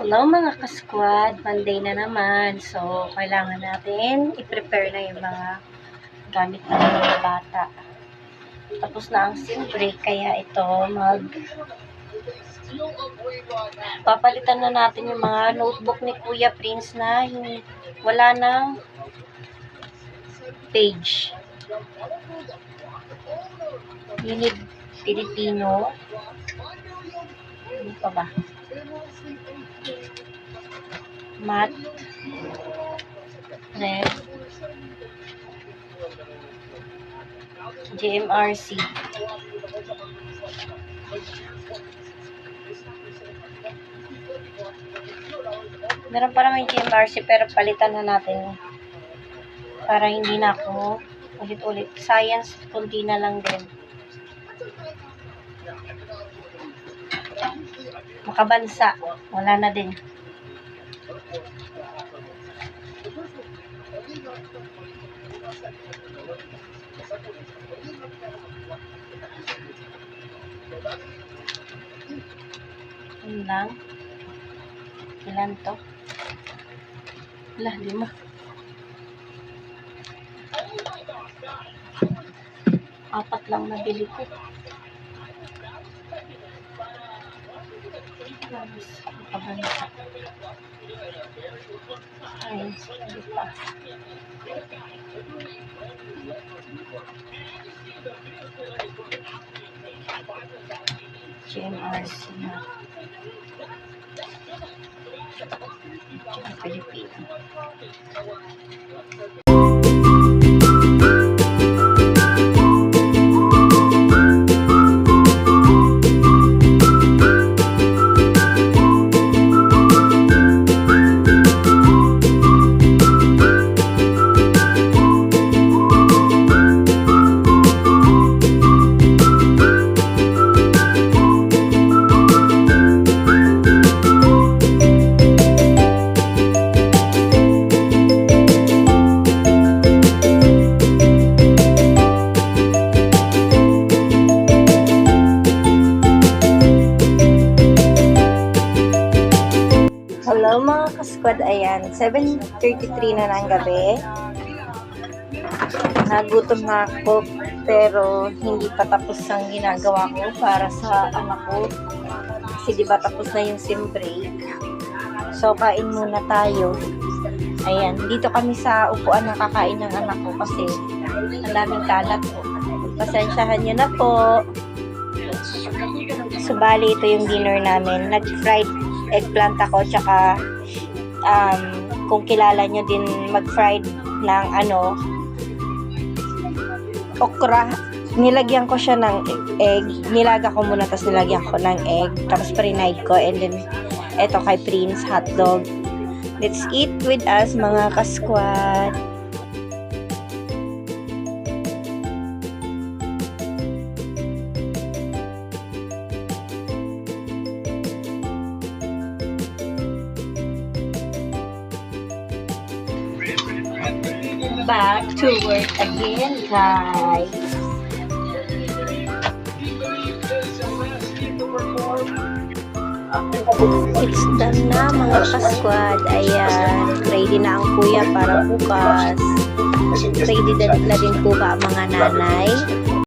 Hello mga ka-squad, Monday na naman. So, kailangan natin i-prepare na yung mga gamit ng mga bata. Tapos na ang sim break, kaya ito papalitan na natin yung mga notebook ni Kuya Prince na wala ng page. Unit Filipino. Ano pa ba? Math, Red, GMRC. Meron pa naman yung GMRC pero palitan na natin para hindi na ako ulit-ulit. Science, kunti na lang din. Makabansa, wala na din. Yun lang. Ilan to? Wala, 5. 4 lang nabili ko. Makabansa. Ay, hindi pa. GMRC na. Filipino. Hello mga ka-squad, ayan, 7:33 na ng gabi. Nagutom na ako pero hindi pa tapos ang ginagawa ko para sa anak ko. Kasi diba tapos na yung sim break. So kain muna tayo. Ayan, dito kami sa upuan na kakain ng anak ko kasi ang daming kalat po. Pasensyahan nyo na po. So bali ito yung dinner namin. Nag-fried eggplant ako, tsaka kung kilala nyo din mag-fried ng okra. Nilagyan ko siya ng egg. Nilaga ko muna, tapos nilagyan ko ng egg, tapos pre-fried ko, and then eto kay Prince, hotdog. Let's eat with us mga ka-squad. Back to work again, guys. It's done na mga ka-squad. Ayan, ready na ang kuya para bukas. Ready na din po ba ang mga nanay?